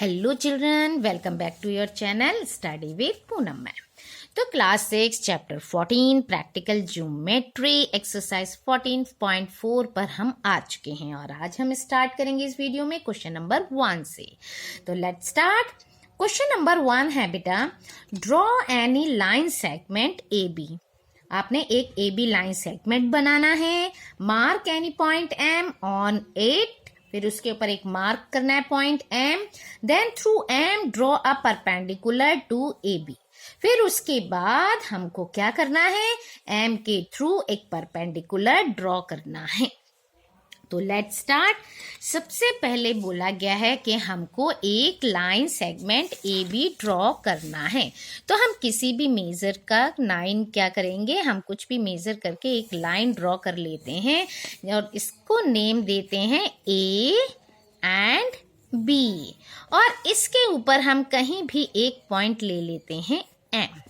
Hello children, welcome back to your channel study with Poonam ma'am. तो class 6 chapter 14 practical geometry exercise 14.4 पर हम आ चुके हैं और आज हम स्टार्ट करेंगे इस वीडियो में क्वेश्चन नंबर 1 से। तो लेट्स स्टार्ट। क्वेश्चन नंबर 1 है बेटा, draw any line segment A B. आपने एक ए बी लाइन सेगमेंट बनाना है। Mark any point M on it, फिर उसके ऊपर एक मार्क करना है point M. Then through M draw a perpendicular to A B. फिर उसके बाद हमको क्या करना है, एम के थ्रू एक परपेंडिकुलर ड्रॉ करना है। तो लेट्स स्टार्ट। सबसे पहले बोला गया है कि हमको एक line segment A B draw करना है। तो हम किसी भी मेजर का लाइन क्या करेंगे, हम कुछ भी मेजर करके एक लाइन ड्रॉ कर लेते हैं और इसको नेम देते हैं ए एंड बी, और इसके ऊपर हम कहीं भी एक पॉइंट ले लेते हैं एम।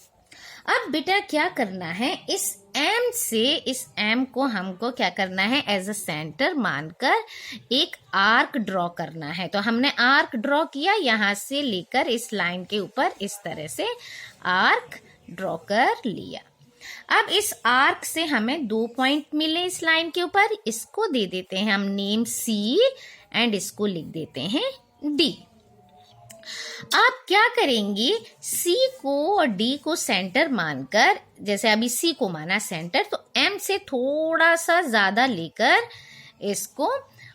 अब बेटा क्या करना है, इस एम से इस एम को हमको क्या करना है, एज अ सेंटर मानकर एक आर्क ड्रॉ करना है। तो हमने आर्क ड्रॉ किया, यहाँ से लेकर इस लाइन के ऊपर इस तरह से आर्क ड्रॉ कर लिया। अब इस आर्क से हमें 2 पॉइंट मिले इस लाइन के ऊपर, इसको दे देते हैं हम नेम सी एंड इसको लिख देते हैं डी। आप क्या करेंगे, C को और D को सेंटर मानकर, जैसे अभी C को माना सेंटर, तो M से थोड़ा सा ज्यादा लेकर इसको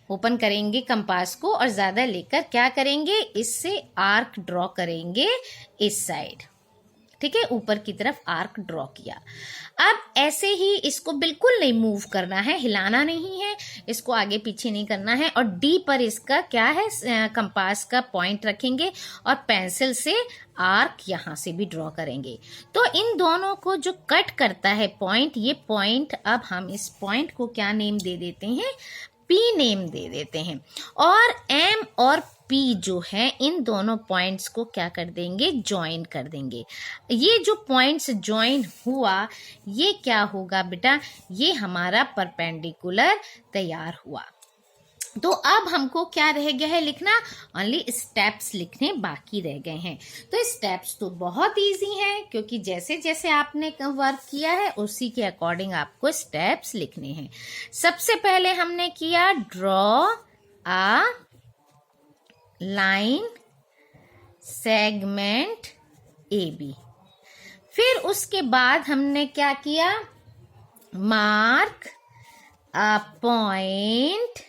ओपन करेंगे कंपास को, और ज्यादा लेकर क्या करेंगे, इससे आर्क ड्रॉ करेंगे इस साइड। ठीक है, ऊपर की तरफ आर्क ड्रॉ किया। अब ऐसे ही इसको बिल्कुल नहीं मूव करना है, हिलाना नहीं है, इसको आगे पीछे नहीं करना है। और डी पर इसका क्या है, कंपास का पॉइंट रखेंगे और पेंसिल से आर्क यहाँ से भी ड्रॉ करेंगे। तो इन दोनों को जो कट करता है पॉइंट, ये पॉइंट, अब हम इस पॉइंट को क्या नेम दे देते हैं, पी नेम दे देते हैं। और एम और पी जो है, इन दोनों पॉइंट्स को क्या कर देंगे, ज्वाइन कर देंगे। ये जो पॉइंट्स ज्वाइन हुआ, ये क्या होगा बेटा, ये हमारा परपेंडिकुलर तैयार हुआ। तो अब हमको क्या रह गया है लिखना, ओनली स्टेप्स लिखने बाकी रह गए हैं। तो स्टेप्स तो बहुत इजी हैं, क्योंकि जैसे जैसे आपने वर्क किया है उसी के अकॉर्डिंग आपको स्टेप्स लिखने हैं। सबसे पहले हमने किया draw a line segment A B. फिर उसके बाद हमने क्या किया, mark a point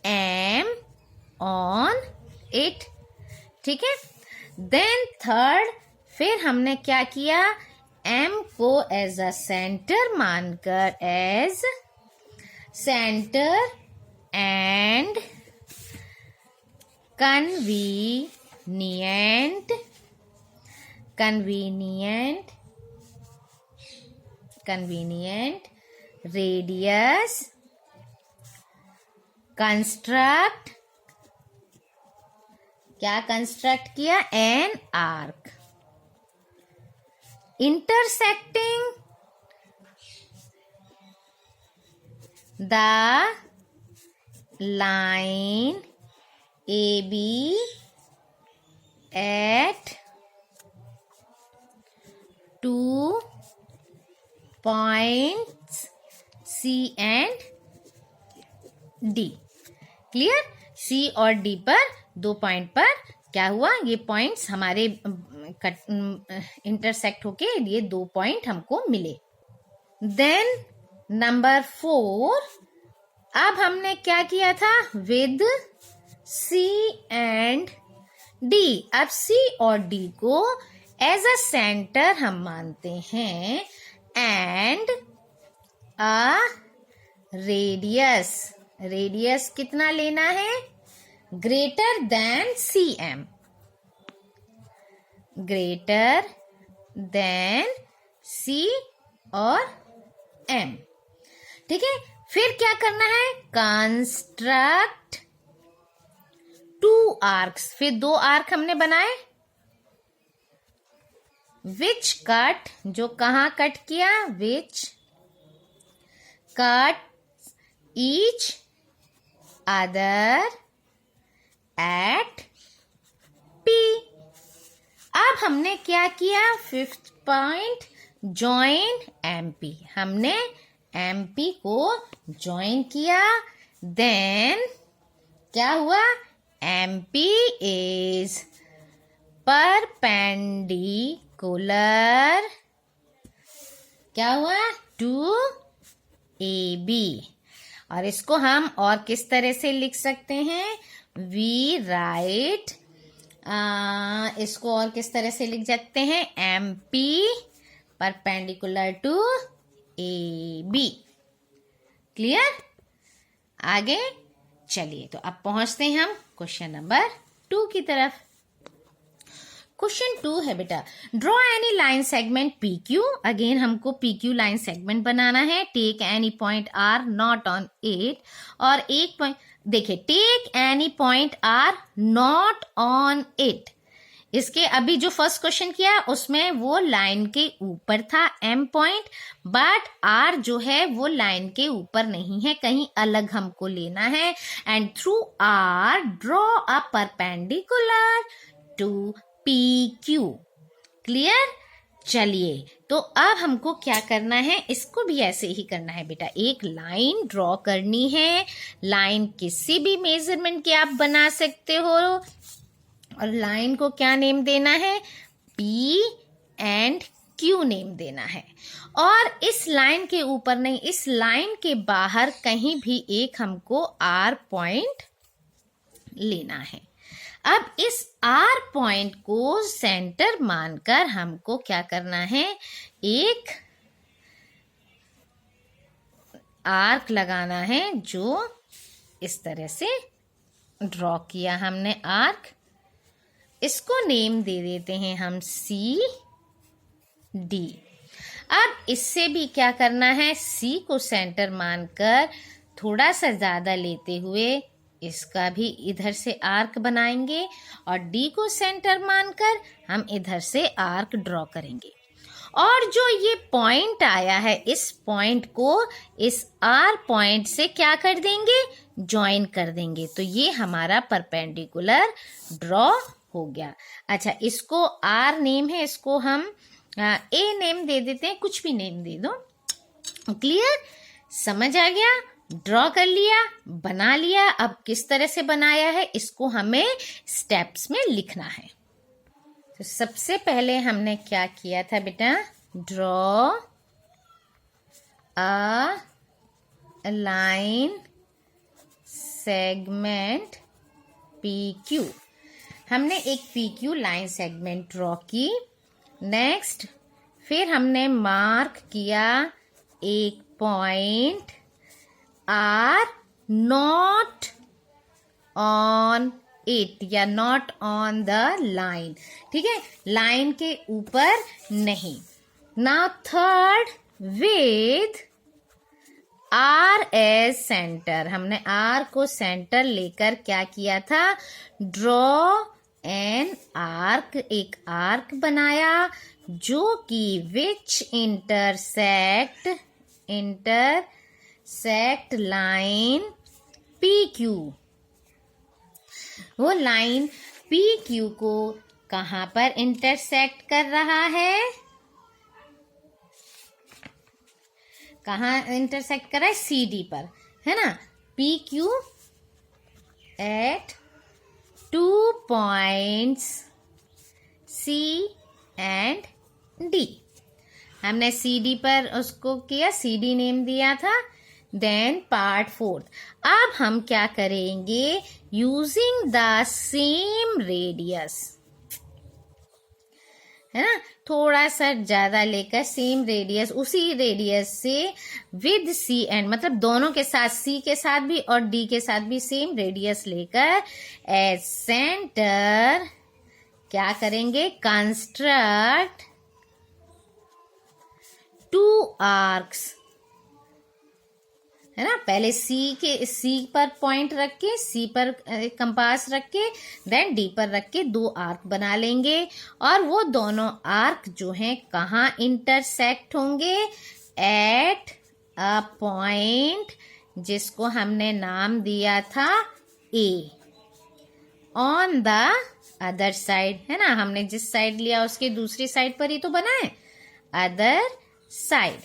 M on it. ठीक है, देन थर्ड, फिर हमने क्या किया, एम को एज अ सेंटर मानकर, as centre and convenient radius construct, क्या कंस्ट्रक्ट किया, an arc intersecting the line A B at 2 points C and D। Clear, C और D पर 2 पॉइंट पर क्या हुआ, ये पॉइंट्स हमारे इंटरसेक्ट होके ये 2 पॉइंट हमको मिले। देन नंबर 4, अब हमने क्या किया था, विद C एंड D। अब C और D को एज अ सेंटर हम मानते हैं, एंड अ रेडियस कितना लेना है, greater than CM, greater than C और M। ठीक है, फिर क्या करना है, कंस्ट्रक्ट 2 आर्क्स। फिर 2 आर्क हमने बनाए, विच कट, जो कहाँ कट किया, which cut each other at हमने क्या किया, 5th पॉइंट ज्वाइन एमपी, हमने एमपी को ज्वाइन किया। देन क्या हुआ, एमपी इज परपेंडिकुलर, क्या हुआ, टू ए बी। और इसको हम और किस तरह से लिख सकते हैं, वी राइट, इसको और किस तरह से लिख सकते हैं, M P perpendicular to A B. Clear? आगे चलिए, तो अब पहुंचते हैं हम क्वेश्चन नंबर 2 की तरफ। क्वेश्चन 2 है बेटा, draw any line segment P Q. Again हमको पी क्यू लाइन सेगमेंट बनाना है। Take any point R not on it, और एक पॉइंट देखिए, take any point R not on it. इसके अभी जो फर्स्ट क्वेश्चन किया उसमें वो लाइन के ऊपर था एम पॉइंट, बट आर जो है वो लाइन के ऊपर नहीं है, कहीं अलग हमको लेना है। And through R draw a perpendicular to P Q. Clear? चलिए, तो अब हमको क्या करना है, इसको भी ऐसे ही करना है बेटा। एक लाइन ड्रॉ करनी है। लाइन किसी भी मेजरमेंट की आप बना सकते हो, और लाइन को क्या नेम देना है, पी एंड क्यू नेम देना है। और इस लाइन के ऊपर नहीं, इस लाइन के बाहर कहीं भी एक हमको आर पॉइंट लेना है। अब इस आर पॉइंट को सेंटर मानकर हमको क्या करना है, एक आर्क लगाना है, जो इस तरह से ड्रॉ किया हमने आर्क। इसको नेम दे देते हैं हम सी डी। अब इससे भी क्या करना है, सी को सेंटर मानकर थोड़ा सा ज्यादा लेते हुए इसका भी इधर से आर्क बनाएंगे, और डी को सेंटर मानकर हम इधर से आर्क ड्रॉ करेंगे। और जो ये पॉइंट आया है, इस पॉइंट को इस आर पॉइंट से क्या कर देंगे, ज्वाइन कर देंगे। तो ये हमारा परपेंडिकुलर ड्रॉ हो गया। अच्छा, इसको आर नेम है, इसको हम ए नेम दे देते हैं, कुछ भी नेम दे दो। क्लियर? समझ आ गया? ड्रॉ कर लिया, बना लिया। अब किस तरह से बनाया है, इसको हमें स्टेप्स में लिखना है। तो सबसे पहले हमने क्या किया था बेटा, draw a line segment P Q. हमने एक P Q line segment draw की। नेक्स्ट, फिर हमने मार्क किया एक point R not on it, या नॉट ऑन द लाइन। ठीक है, लाइन के ऊपर नहीं। Now third, with R as centre. हमने आर को सेंटर लेकर क्या किया था, ड्रॉ एन आर्क, एक आर्क बनाया, जो कि which intersect line P Q. वो लाइन पी क्यू को कहाँ पर इंटरसेक्ट कर रहा है, कहाँ इंटरसेक्ट कर रहा है, सी डी पर, है ना। P Q at 2 points C and D. हमने सी डी पर उसको किया, सी डी नेम दिया था। देन पार्ट 4, अब हम क्या करेंगे, यूजिंग द सेम रेडियस, है ना, थोड़ा सा ज्यादा लेकर सेम रेडियस, उसी रेडियस से विद सी एंड, मतलब दोनों के साथ, सी के साथ भी और डी के साथ भी सेम रेडियस लेकर एज सेंटर क्या करेंगे, कंस्ट्रक्ट 2 आर्क्स, है ना। पहले सी पर पॉइंट रख के, सी पर कंपास रख के, देन डी पर रख के 2 आर्क बना लेंगे। और वो दोनों आर्क जो हैं कहाँ इंटरसेक्ट होंगे, एट अ पॉइंट जिसको हमने नाम दिया था ए, ऑन द अदर साइड, है ना, हमने जिस साइड लिया उसके दूसरी साइड पर ही तो बना है, अदर साइड।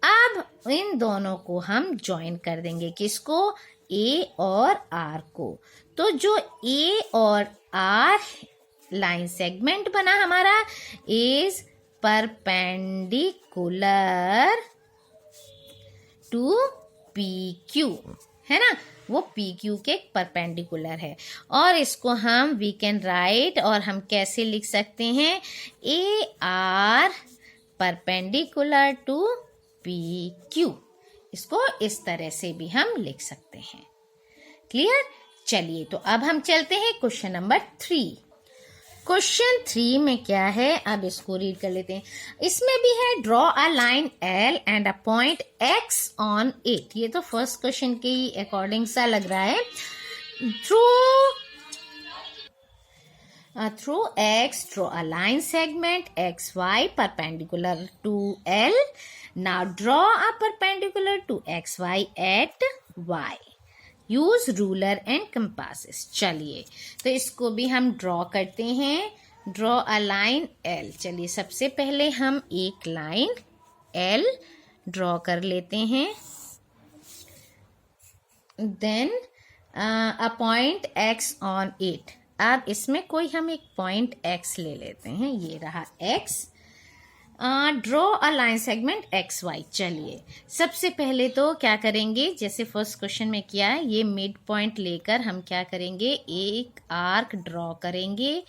अब इन दोनों को हम ज्वाइन कर देंगे, किसको, ए और आर को। तो जो ए और आर लाइन सेगमेंट बना हमारा is perpendicular to P Q, है ना, वो पी क्यू के परपेंडिकुलर है। और इसको हम वी कैन राइट, और हम कैसे लिख सकते हैं, A R perpendicular to P Q. इसको इस तरह से भी हम लिख सकते हैं। क्लियर। चलिए तो अब हम चलते हैं क्वेश्चन नंबर 3। क्वेश्चन 3 में क्या है, अब इसको रीड कर लेते हैं। इसमें भी है draw a line L and a point X on it. ये तो फर्स्ट क्वेश्चन के अकॉर्डिंग सा लग रहा है। Through X draw a line segment X Y perpendicular to L. Now draw a perpendicular to X Y at Y. Use ruler and compasses. चलिए तो इसको भी हम ड्रॉ करते हैं। Draw a line L. चलिए सबसे पहले हम एक लाइन एल ड्रॉ कर लेते हैं। Then a point X on it. अब इसमें कोई हम एक पॉइंट एक्स ले लेते हैं, ये रहा X. Draw a line segment X Y. चलिए सबसे पहले तो क्या करेंगे, जैसे फर्स्ट क्वेश्चन में किया है, ये मिड पॉइंट लेकर हम क्या करेंगे, एक आर्क ड्रॉ करेंगे।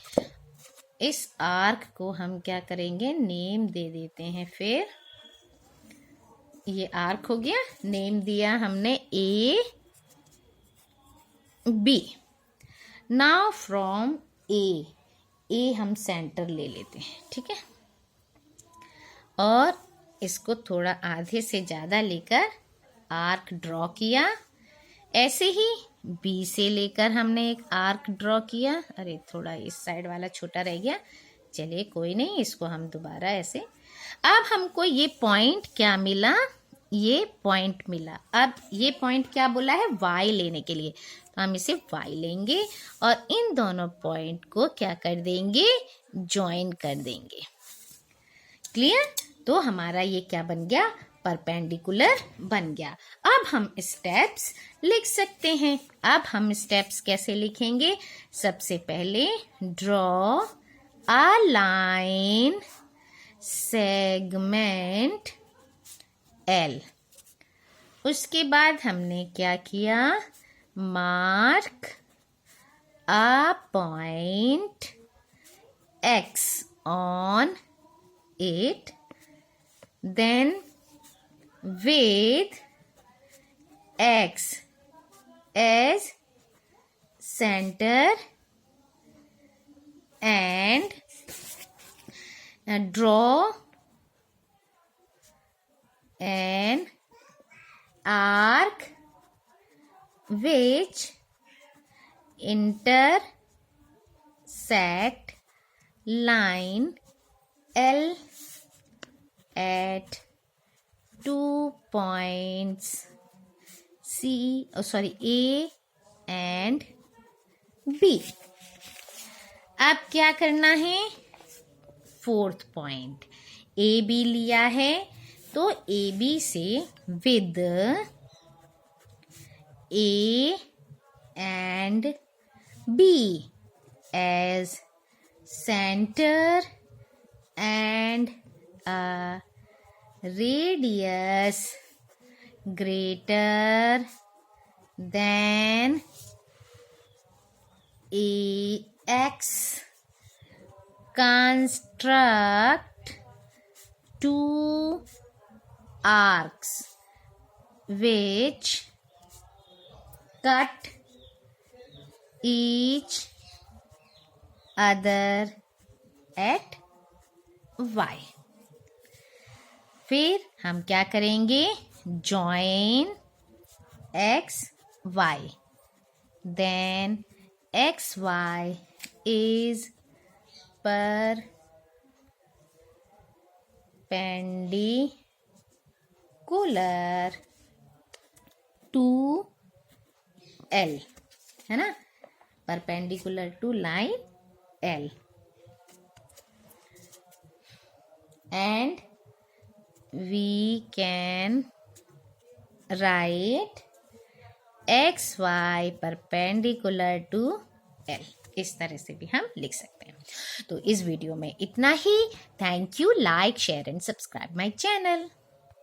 इस आर्क को हम क्या करेंगे, नेम दे देते हैं। फिर ये आर्क हो गया, नेम दिया हमने ए बी। नाउ फ्रॉम ए हम सेंटर ले लेते हैं, ठीक है, और इसको थोड़ा आधे से ज़्यादा लेकर आर्क ड्रॉ किया। ऐसे ही बी से लेकर हमने एक आर्क ड्रॉ किया। अरे थोड़ा इस साइड वाला छोटा रह गया, चलिए कोई नहीं, इसको हम दोबारा ऐसे। अब हमको ये पॉइंट क्या मिला, ये पॉइंट मिला। अब ये पॉइंट क्या बोला है, वाई लेने के लिए, तो हम इसे वाई लेंगे और इन दोनों पॉइंट को क्या कर देंगे, ज्वाइन कर देंगे। क्लियर। तो हमारा ये क्या बन गया, परपेंडिकुलर बन गया। अब हम स्टेप्स लिख सकते हैं। अब हम स्टेप्स कैसे लिखेंगे, सबसे पहले draw a line segment L. उसके बाद हमने क्या किया, mark a point X on it, then with x as center and draw an arc which intersect line L at 2 points A and B। अब क्या करना है, फोर्थ पॉइंट ए बी लिया है, तो ए बी से with A and B as centre and a radius greater than ax, construct two arcs which cut each other at y। फिर हम क्या करेंगे, join X Y, then X Y is perpendicular to L, है ना, perpendicular to line L. And we can write XY perpendicular to L. इस तरह से भी हम लिख सकते हैं. तो इस वीडियो में इतना ही. Thank you. Like, share and subscribe my channel.